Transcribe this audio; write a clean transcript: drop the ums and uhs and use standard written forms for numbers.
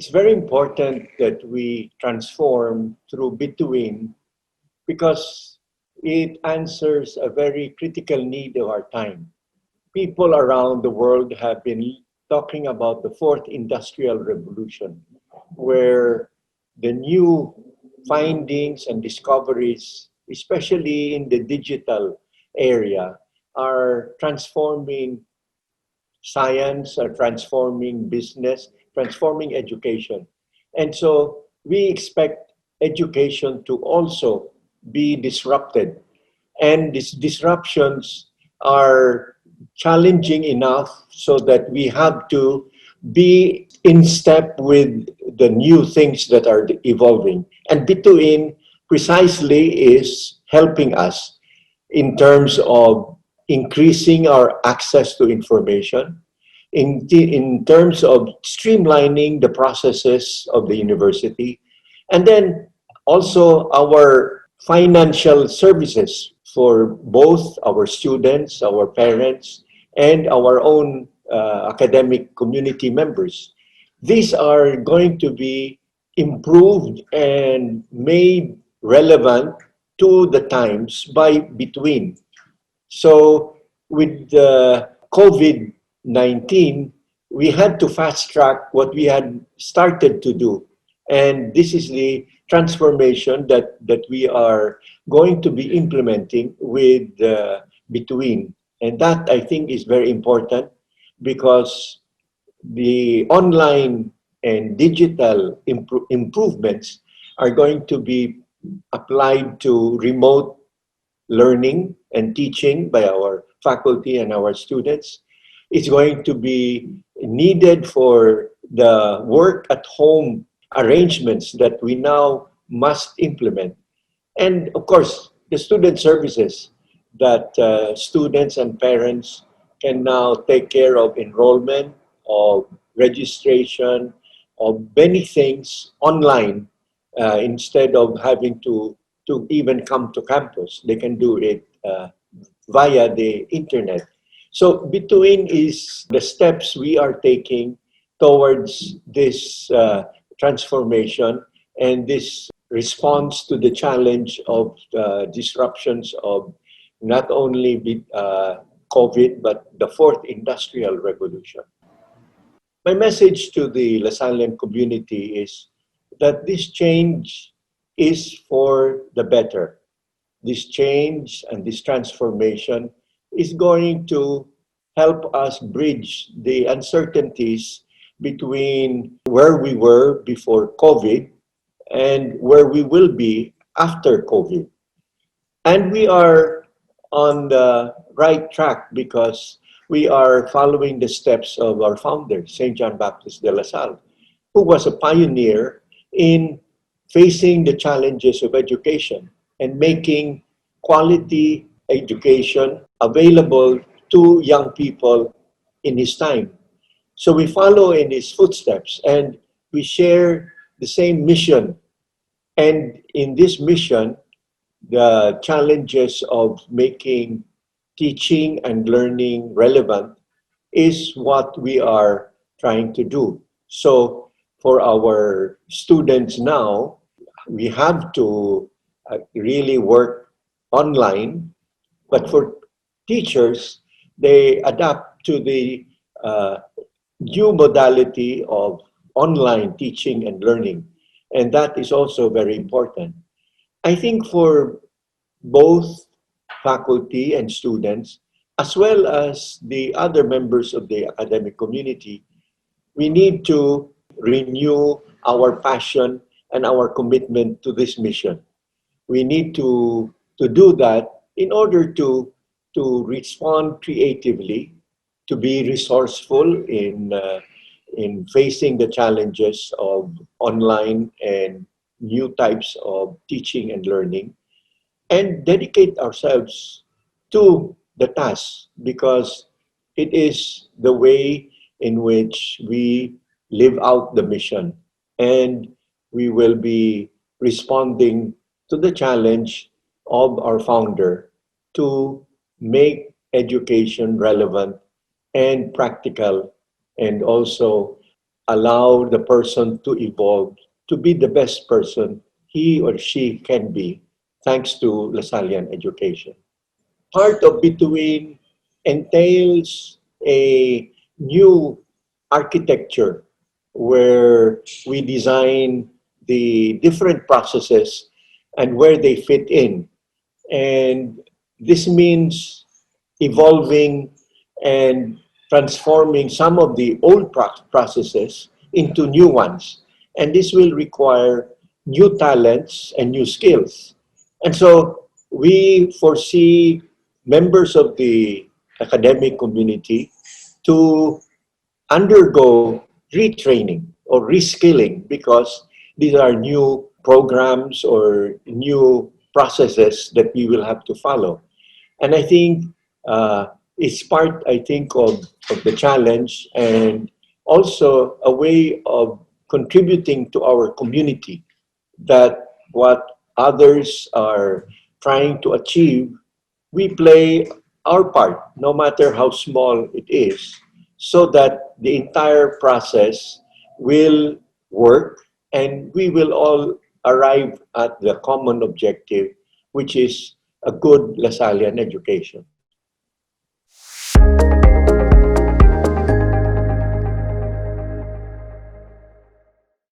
It's very important that we transform through between because it answers a very critical need of our time. People around the world have been talking about the fourth industrial revolution, where the new findings and discoveries, especially in the digital area, are transforming science, are transforming business, transforming education. And so we expect education to also be disrupted. And these disruptions are challenging enough so that we have to be in step with the new things that are evolving. And between precisely is helping us in terms of increasing our access to information, in terms of streamlining the processes of the university, and then also our financial services for both our students, our parents, and our own academic community members. These are going to be improved and made relevant to the times by between. So with the COVID-19, we had to fast track what we had started to do. And this is the transformation that we are going to be implementing with between. And that I think is very important because the online and digital improvements are going to be applied to remote learning and teaching by our faculty and our students. It's going to be needed for the work at home arrangements that we now must implement. And of course, the student services that students and parents can now take care of enrollment, of registration, of many things online instead of having to even come to campus. They can do it via the internet. So between is the steps we are taking towards this transformation and this response to the challenge of disruptions of not only COVID, but the fourth industrial revolution. My message to the Lasallian community is that this change is for the better. This change and this transformation is going to help us bridge the uncertainties between where we were before COVID and where we will be after COVID. And we are on the right track because we are following the steps of our founder, St. John Baptist de La Salle, who was a pioneer in facing the challenges of education and making quality education available to young people in his time. So we follow in his footsteps and we share the same mission. And in this mission, the challenges of making teaching and learning relevant is what we are trying to do. So for our students now, we have to really work online, but for teachers, they adapt to the new modality of online teaching and learning. And that is also very important. I think for both faculty and students, as well as the other members of the academic community, we need to renew our passion and our commitment to this mission. We need to do that in order to respond creatively, to be resourceful in facing the challenges of online and new types of teaching and learning, and dedicate ourselves to the task because it is the way in which we live out the mission, and we will be responding to the challenge of our founder to make education relevant and practical and also allow the person to evolve to be the best person he or she can be thanks to Lasallian education. Part of Between entails a new architecture where we design the different processes and where they fit in. And this means evolving and transforming some of the old processes into new ones. And this will require new talents and new skills. And so we foresee members of the academic community to undergo retraining or reskilling because these are new programs or new processes that we will have to follow. And I think it's part, I think, of the challenge and also a way of contributing to our community that what others are trying to achieve, we play our part, no matter how small it is, so that the entire process will work and we will all arrive at the common objective, which is a good Lasallian education.